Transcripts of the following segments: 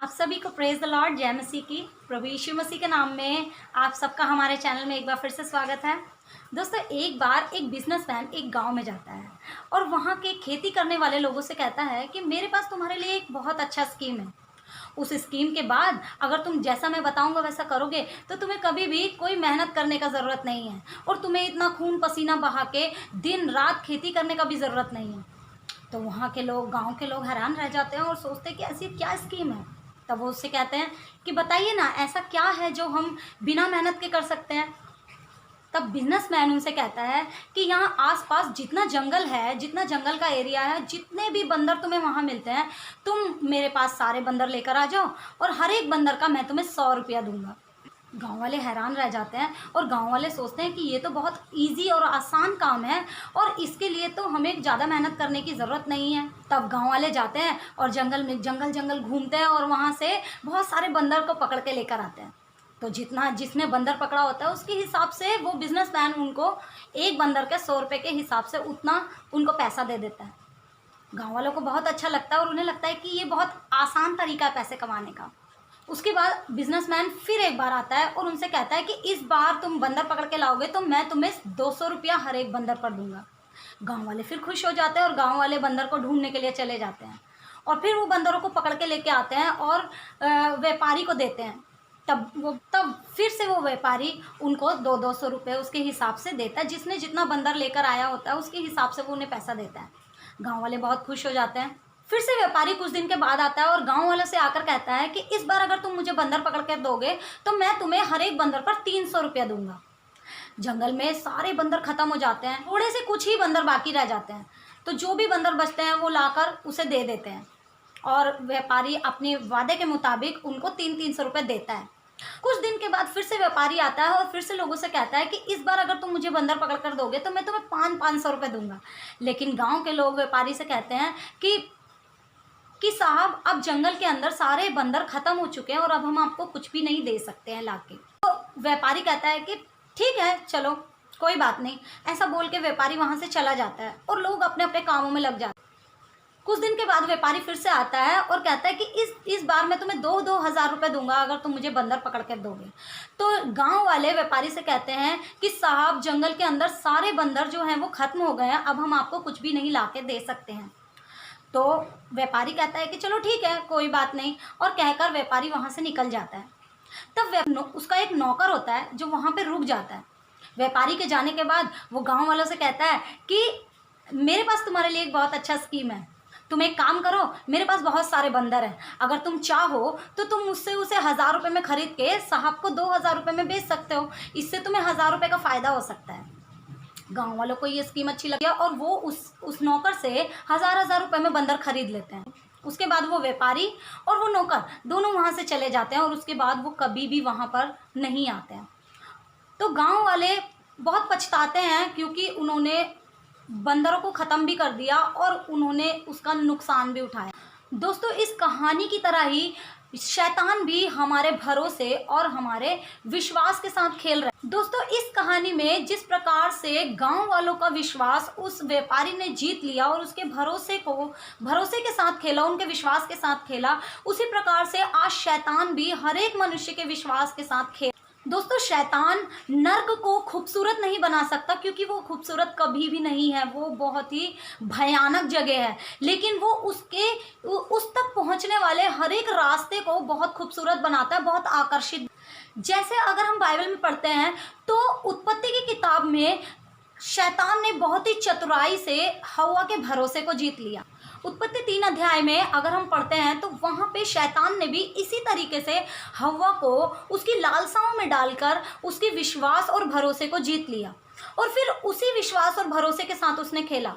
आप सभी को प्रेज द लॉर्ड, जय मसीह की। प्रभु यीशु मसीह के नाम में आप सबका हमारे चैनल में एक बार फिर से स्वागत है। दोस्तों, एक बार एक बिजनेसमैन एक गांव में जाता है और वहां के खेती करने वाले लोगों से कहता है कि मेरे पास तुम्हारे लिए एक बहुत अच्छा स्कीम है। उस स्कीम के बाद अगर तुम जैसा मैं बताऊंगा वैसा करोगे तो तुम्हें कभी भी कोई मेहनत करने का ज़रूरत नहीं है और तुम्हें इतना खून पसीना बहा के दिन रात खेती करने का भी ज़रूरत नहीं है। तो वहाँ के लोग, गांव के लोग हैरान रह जाते हैं और सोचते हैं कि ऐसी क्या स्कीम है। तब वो उससे कहते हैं कि बताइए ना, ऐसा क्या है जो हम बिना मेहनत के कर सकते हैं। तब बिजनेसमैन उनसे कहता है कि यहाँ आसपास जितना जंगल है, जितना जंगल का एरिया है, जितने भी बंदर तुम्हें वहाँ मिलते हैं, तुम मेरे पास सारे बंदर लेकर आ जाओ और हर एक बंदर का मैं तुम्हें 100 रुपया दूंगा। गांव वाले हैरान रह जाते हैं और गांव वाले सोचते हैं कि ये तो बहुत इजी और आसान काम है और इसके लिए तो हमें ज़्यादा मेहनत करने की ज़रूरत नहीं है। तब गांव वाले जाते हैं और जंगल में जंगल घूमते हैं और वहाँ से बहुत सारे बंदर को पकड़ के लेकर आते हैं। तो जिसने बंदर पकड़ा होता है उसके हिसाब से वो बिजनेसमैन उनको एक बंदर के 100 रुपये के हिसाब से उतना उनको पैसा दे देता है। गाँव वालों को बहुत अच्छा लगता है और उन्हें लगता है कि ये बहुत आसान तरीका है पैसे कमाने का। उसके बाद बिजनेसमैन फिर एक बार आता है और उनसे कहता है कि इस बार तुम बंदर पकड़ के लाओगे तो मैं तुम्हें 200 रुपया हर एक बंदर पर दूंगा। गांव वाले फिर खुश हो जाते हैं और गांव वाले बंदर को ढूंढने के लिए चले जाते हैं और फिर वो बंदरों को पकड़ के लेके आते हैं और व्यापारी को देते हैं। तब फिर से वो व्यापारी उनको 200 रुपये उसके हिसाब से देता है। जिसने जितना बंदर लेकर आया होता है उसके हिसाब से वो उन्हें पैसा देता है। गाँव वाले बहुत खुश हो जाते हैं। फिर से व्यापारी कुछ दिन के बाद आता है और गांव वालों से आकर कहता है कि इस बार अगर तुम मुझे बंदर पकड़ कर दोगे तो मैं तुम्हें हर एक बंदर पर 300 रुपया दूंगा। जंगल में सारे बंदर खत्म हो जाते हैं, थोड़े से कुछ ही बंदर बाकी रह जाते हैं। तो जो भी बंदर बचते हैं वो लाकर उसे दे देते हैं और व्यापारी अपने वादे के मुताबिक उनको 300 रुपये देता है। कुछ दिन के बाद फिर से व्यापारी आता है और फिर से लोगों से कहता है कि इस बार अगर तुम मुझे बंदर पकड़ कर दोगे तो मैं तुम्हें 500 रुपये दूंगा। लेकिन गाँव के लोग व्यापारी से कहते हैं कि साहब, अब जंगल के अंदर सारे बंदर खत्म हो चुके हैं और अब हम आपको कुछ भी नहीं दे सकते हैं लाके। तो व्यापारी कहता है कि ठीक है, चलो कोई बात नहीं। ऐसा बोल के व्यापारी वहां से चला जाता है और लोग अपने अपने कामों में लग जाते हैं। कुछ दिन के बाद व्यापारी फिर से आता है और कहता है कि इस बार मैं तुम्हें 2,000 रुपये दूंगा अगर तुम मुझे बंदर पकड़ कर दोगे। तो गांव वाले व्यापारी से कहते हैं कि साहब, जंगल के अंदर सारे बंदर जो हैं वो खत्म हो गए हैं, अब हम आपको कुछ भी नहीं ला के दे सकते हैं। तो व्यापारी कहता है कि चलो ठीक है, कोई बात नहीं, और कहकर व्यापारी वहाँ से निकल जाता है। तब उसका एक नौकर होता है जो वहाँ पे रुक जाता है। व्यापारी के जाने के बाद वो गांव वालों से कहता है कि मेरे पास तुम्हारे लिए एक बहुत अच्छा स्कीम है। तुम एक काम करो, मेरे पास बहुत सारे बंदर हैं, अगर तुम चाहो तो तुम मुझसे उसे 1000 रुपये में खरीद के साहब को 2000 रुपये में बेच सकते हो। इससे तुम्हें 1000 रुपये का फ़ायदा हो सकता है। गांव वालों को ये स्कीम अच्छी लगी और वो उस नौकर से 1000 रुपये में बंदर खरीद लेते हैं। उसके बाद वो व्यापारी और वो नौकर दोनों वहाँ से चले जाते हैं और उसके बाद वो कभी भी वहाँ पर नहीं आते हैं। तो गांव वाले बहुत पछताते हैं क्योंकि उन्होंने बंदरों को ख़त्म भी कर दिया और उन्होंने उसका नुकसान भी उठाया। दोस्तों, इस कहानी की तरह ही शैतान भी हमारे भरोसे और हमारे विश्वास के साथ खेल रहा है। दोस्तों, इस कहानी में जिस प्रकार से गांव वालों का विश्वास उस व्यापारी ने जीत लिया और उसके भरोसे के साथ खेला, उनके विश्वास के साथ खेला, उसी प्रकार से आज शैतान भी हर एक मनुष्य के विश्वास के साथ खेल। दोस्तों, शैतान नर्क को खूबसूरत नहीं बना सकता क्योंकि वो खूबसूरत कभी भी नहीं है, वो बहुत ही भयानक जगह है, लेकिन वो उस तक पहुंचने वाले हर एक रास्ते को बहुत खूबसूरत बनाता है, बहुत आकर्षित। जैसे अगर हम बाइबल में पढ़ते हैं तो उत्पत्ति की किताब में शैतान ने बहुत ही चतुराई से हव्वा के भरोसे को जीत लिया। उत्पत्ति 3 अध्याय में अगर हम पढ़ते हैं तो वहाँ पे शैतान ने भी इसी तरीके से हव्वा को उसकी लालसाओं में डालकर उसके विश्वास और भरोसे को जीत लिया और फिर उसी विश्वास और भरोसे के साथ उसने खेला।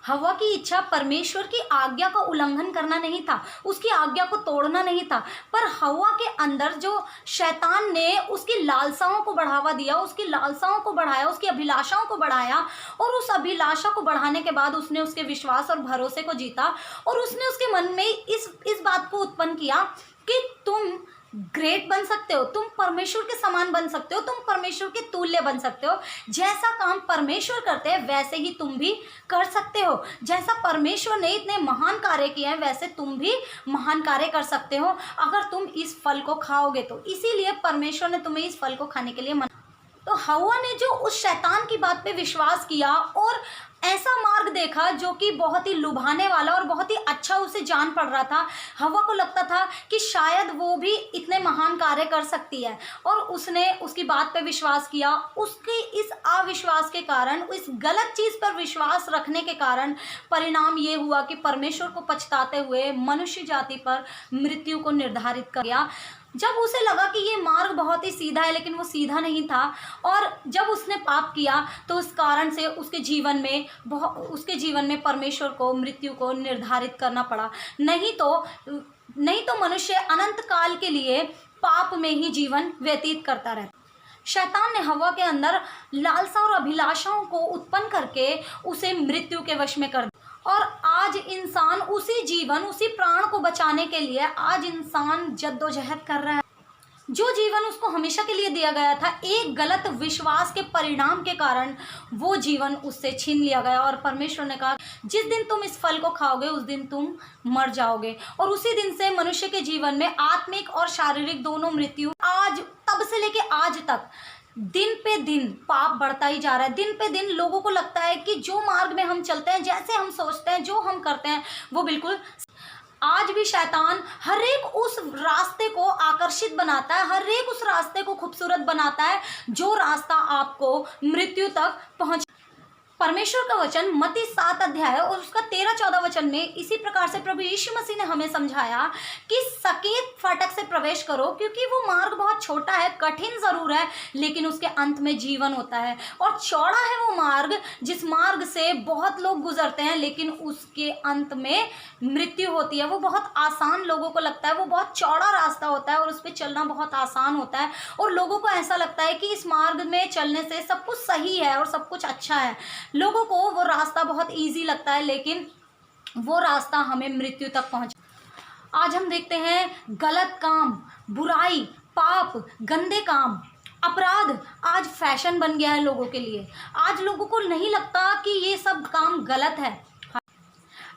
हव्वा की इच्छा परमेश्वर की आज्ञा का उल्लंघन करना नहीं था, उसकी आज्ञा को तोड़ना नहीं था, पर हव्वा के अंदर जो शैतान ने उसकी लालसाओं को बढ़ावा दिया, उसकी लालसाओं को बढ़ाया, उसकी अभिलाषाओं को बढ़ाया और उस अभिलाषा को बढ़ाने के बाद उसने उसके विश्वास और भरोसे को जीता और उसने उसके मन में इस बात को उत्पन्न किया कि तुम ग्रेट बन सकते हो, तुम परमेश्वर के समान बन सकते हो, तुम परमेश्वर के तुल्य बन सकते हो। जैसा काम परमेश्वर करते हैं वैसे ही तुम भी कर सकते हो। जैसा परमेश्वर ने इतने महान कार्य किए हैं वैसे तुम भी महान कार्य कर सकते हो अगर तुम इस फल को खाओगे तो। इसीलिए परमेश्वर ने तुम्हें इस फल को खाने के लिए मना। तो हव्वा ने जो उस शैतान की बात पे विश्वास किया और ऐसा मार्ग देखा जो कि बहुत ही लुभाने वाला और बहुत ही अच्छा उसे जान पड़ रहा था। हव्वा को लगता था कि शायद वो भी इतने महान कार्य कर सकती है और उसने उसकी बात पे विश्वास किया। उसके इस अविश्वास के कारण, इस गलत चीज़ पर विश्वास रखने के कारण परिणाम ये हुआ कि परमेश्वर को पछताते हुए मनुष्य जाति पर मृत्यु को निर्धारित कर दिया। जब उसे लगा कि ये मार्ग बहुत ही सीधा है लेकिन वो सीधा नहीं था, और जब उसने पाप किया तो उस कारण से उसके जीवन में परमेश्वर को मृत्यु को निर्धारित करना पड़ा। नहीं तो मनुष्य अनंत काल के लिए पाप में ही जीवन व्यतीत करता रहता। शैतान ने हव्वा के अंदर लालसा और अभिलाषाओं को उत्पन्न करके उसे मृत्यु के वश में कर दिया। और आज इंसान उसी प्राण को बचाने के लिए आज इंसान जद्दोजहद कर रहा है। जो जीवन उसको हमेशा के लिए दिया गया था, एक गलत विश्वास के परिणाम के कारण वो जीवन उससे छीन लिया गया। और परमेश्वर ने कहा जिस दिन तुम इस फल को खाओगे उस दिन तुम मर जाओगे। और उसी दिन से मनुष्य के जीवन में आत्मिक और शारीरिक दोनों मृत्यु आज तब से लेके आज तक दिन पे दिन पाप बढ़ता ही जा रहा है। दिन पे दिन लोगों को लगता है कि जो मार्ग में हम चलते हैं, जैसे हम सोचते हैं, जो हम करते हैं वो बिल्कुल। आज भी शैतान हर एक उस रास्ते को आकर्षित बनाता है, हर एक उस रास्ते को खूबसूरत बनाता है जो रास्ता आपको मृत्यु तक पहुंच। परमेश्वर का वचन मत्ती 7 अध्याय और उसका 13-14 वचन में इसी प्रकार से प्रभु यीशु मसीह ने हमें समझाया कि सकेत फाटक से प्रवेश करो, क्योंकि वो मार्ग बहुत छोटा है, कठिन जरूर है, लेकिन उसके अंत में जीवन होता है। और चौड़ा है वो मार्ग जिस मार्ग से बहुत लोग गुजरते हैं लेकिन उसके अंत में मृत्यु होती है। वो बहुत आसान लोगों को लगता है, वो बहुत चौड़ा रास्ता होता है और उस पर चलना बहुत आसान होता है। और लोगों को ऐसा लगता है कि इस मार्ग में चलने से सब कुछ सही है और सब कुछ अच्छा है। लोगों को वो रास्ता बहुत इजी लगता है लेकिन वो रास्ता हमें मृत्यु तक पहुंचा। आज हम देखते हैं गलत काम, बुराई, पाप, गंदे काम, अपराध आज फैशन बन गया है लोगों के लिए। आज लोगों को नहीं लगता कि ये सब काम गलत है।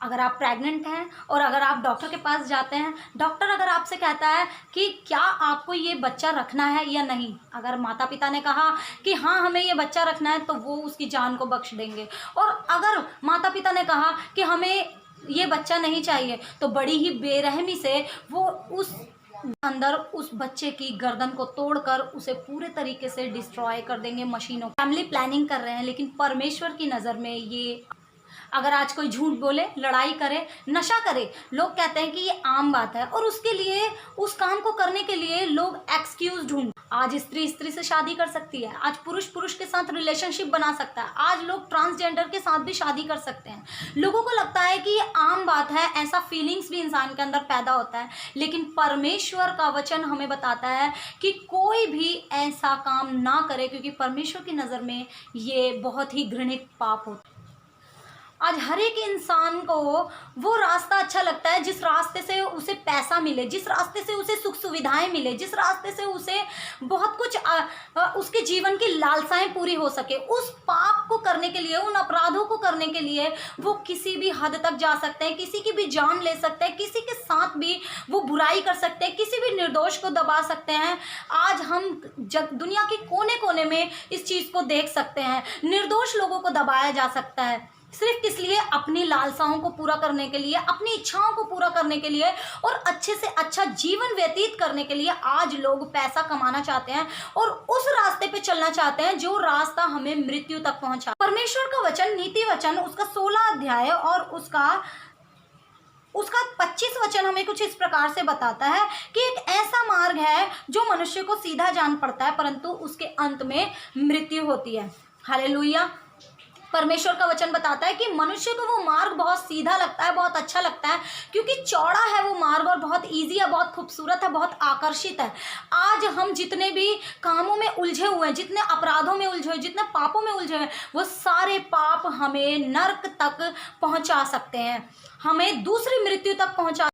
अगर आप प्रेग्नेंट हैं और अगर आप डॉक्टर के पास जाते हैं, डॉक्टर अगर आपसे कहता है कि क्या आपको ये बच्चा रखना है या नहीं, अगर माता पिता ने कहा कि हाँ हमें ये बच्चा रखना है तो वो उसकी जान को बख्श देंगे। और अगर माता पिता ने कहा कि हमें ये बच्चा नहीं चाहिए तो बड़ी ही बेरहमी से वो उस बच्चे की गर्दन को तोड़कर उसे पूरे तरीके से डिस्ट्रॉय कर देंगे मशीनों। फैमिली प्लानिंग कर रहे हैं लेकिन परमेश्वर की नज़र में ये, अगर आज कोई झूठ बोले, लड़ाई करे, नशा करे, लोग कहते हैं कि ये आम बात है और उसके लिए, उस काम को करने के लिए लोग एक्सक्यूज ढूंढ। आज स्त्री स्त्री से शादी कर सकती है, आज पुरुष पुरुष के साथ रिलेशनशिप बना सकता है, आज लोग ट्रांसजेंडर के साथ भी शादी कर सकते हैं। लोगों को लगता है कि ये आम बात है, ऐसा फीलिंग्स भी इंसान के अंदर पैदा होता है। लेकिन परमेश्वर का वचन हमें बताता है कि कोई भी ऐसा काम ना करे, क्योंकि परमेश्वर की नज़र में ये बहुत ही घृणित पाप होता है। आज हर एक इंसान को वो रास्ता अच्छा लगता है जिस रास्ते से उसे पैसा मिले, जिस रास्ते से उसे सुख सुविधाएं मिले, जिस रास्ते से उसे बहुत कुछ उसके जीवन की लालसाएं पूरी हो सके। उस पाप को करने के लिए, उन अपराधों को करने के लिए वो किसी भी हद तक जा सकते हैं, किसी की भी जान ले सकते हैं, किसी के साथ भी वो बुराई कर सकते हैं, किसी भी निर्दोष को दबा सकते हैं। आज हम दुनिया के कोने कोने में इस चीज़ को देख सकते हैं। निर्दोष लोगों को दबाया जा सकता है सिर्फ किस लिए? अपनी लालसाओं को पूरा करने के लिए, अपनी इच्छाओं को पूरा करने के लिए और अच्छे से अच्छा जीवन व्यतीत करने के लिए। आज लोग पैसा कमाना चाहते हैं और उस रास्ते पे चलना चाहते हैं जो रास्ता हमें मृत्यु तक पहुंचा। परमेश्वर का वचन, नीति वचन, उसका 16 अध्याय और उसका 25 वचन हमें कुछ इस प्रकार से बताता है कि एक ऐसा मार्ग है जो मनुष्य को सीधा जान पड़ता है परंतु उसके अंत में मृत्यु होती है। हालेलुया। परमेश्वर का वचन बताता है कि मनुष्य को वो मार्ग बहुत सीधा लगता है, बहुत अच्छा लगता है, क्योंकि चौड़ा है वो मार्ग और बहुत इजी है, बहुत खूबसूरत है, बहुत आकर्षित है। आज हम जितने भी कामों में उलझे हुए हैं, जितने अपराधों में उलझे हुए, जितने पापों में उलझे हुए, वो सारे पाप हमें नर्क तक पहुंचा सकते हैं, हमें दूसरी मृत्यु तक पहुंचा।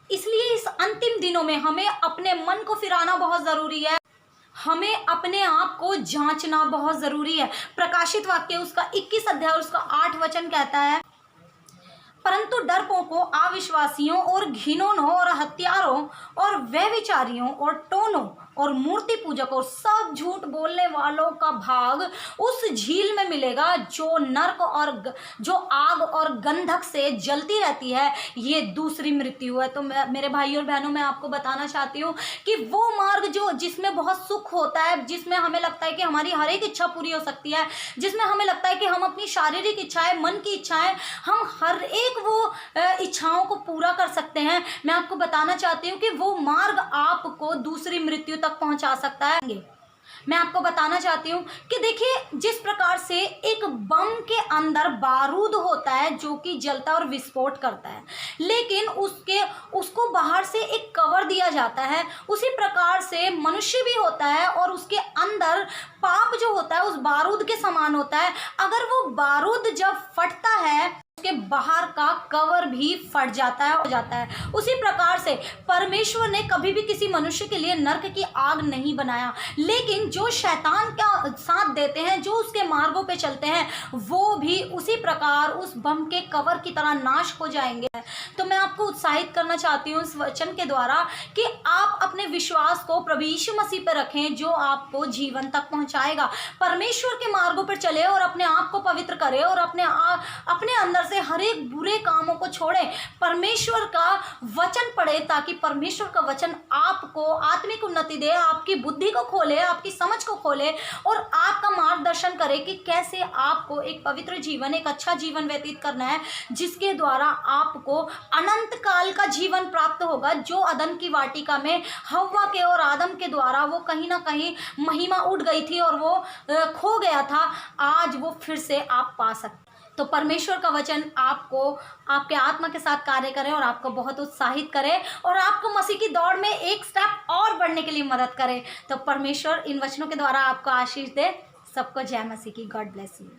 इसलिए इस अंतिम दिनों में हमें अपने मन को फिराना बहुत ज़रूरी है, हमें अपने आप को जांचना बहुत ज़रूरी है। प्रकाशित वाक्य उसका 21 अध्याय और उसका 8 वचन कहता है, परंतु डरपोकों, अविश्वासियों और घिनौनों और हत्यारों और व्यभिचारियों और टोनों और मूर्ति पूजकों और सब झूठ बोलने वालों का भाग उस झील में मिलेगा जो नरक और जो आग और गंधक से जलती रहती है। ये दूसरी मृत्यु है। तो मेरे भाई और बहनों, मैं आपको बताना चाहती हूँ कि वो मार्ग जो जिसमें बहुत सुख होता है, जिसमें हमें लगता है कि हमारी हर एक इच्छा पूरी हो सकती है, जिसमें हमें लगता है कि हम अपनी शारीरिक इच्छाएं, मन की इच्छाएं, हम हर एक वो इच्छाओं को पूरा कर सकते हैं, मैं आपको बताना चाहती हूँ कि वो मार्ग आपको दूसरी मृत्यु तक पहुंचा सकता है। मैं आपको बताना चाहती हूँ कि देखिए, जिस प्रकार से एक बम के अंदर बारूद होता है जो कि जलता और विस्फोट करता है, लेकिन उसको बाहर से एक कवर दिया जाता है, उसी प्रकार से मनुष्य भी होता है और उसके अंदर पाप जो होता है उस बारूद के समान होता है। अगर वो बारूद जब फटता है, उसके बाहर का कवर भी फट जाता है, हो जाता है। उसी प्रकार से परमेश्वर ने कभी भी किसी मनुष्य के लिए नरक की आग नहीं बनाया, लेकिन जो शैतान का साथ देते हैं, जो उसके मार्गों पे चलते हैं, वो भी उसी प्रकार उस बम के कवर की तरह नाश हो जाएंगे। तो मैं आपको उत्साहित करना चाहती हूँ इस वचन के द्वारा कि आप अपने विश्वास को प्रभु यीशु मसीह पर रखें, जो आपको जीवन तक पहुंचाएगा। परमेश्वर के मार्गों पर चले और अपने आप को पवित्र करें और अपने अंदर से हर एक बुरे कामों को छोड़ें, परमेश्वर का वचन पढ़े, ताकि परमेश्वर का वचन आपको आत्मिक उन्नति दे, आपकी बुद्धि को खोले, आपकी समझ को खोले और आपका मार्गदर्शन करे कि कैसे आपको एक पवित्र जीवन, एक अच्छा जीवन व्यतीत करना है, जिसके द्वारा आपको अनंत काल का जीवन प्राप्त होगा, जो अदन की वाटिका में हव्वा के और आदम के द्वारा वो कहीं ना कहीं महिमा उड़ गई थी और वो खो गया था, आज वो फिर से आप पा सकते। तो परमेश्वर का वचन आपको आपके आत्मा के साथ कार्य करे और आपको बहुत उत्साहित करे और आपको मसीह की दौड़ में एक स्टेप और बढ़ने के लिए मदद करे। तो परमेश्वर इन वचनों के द्वारा आपको आशीष दे। सबको जय मसीह की। God bless you.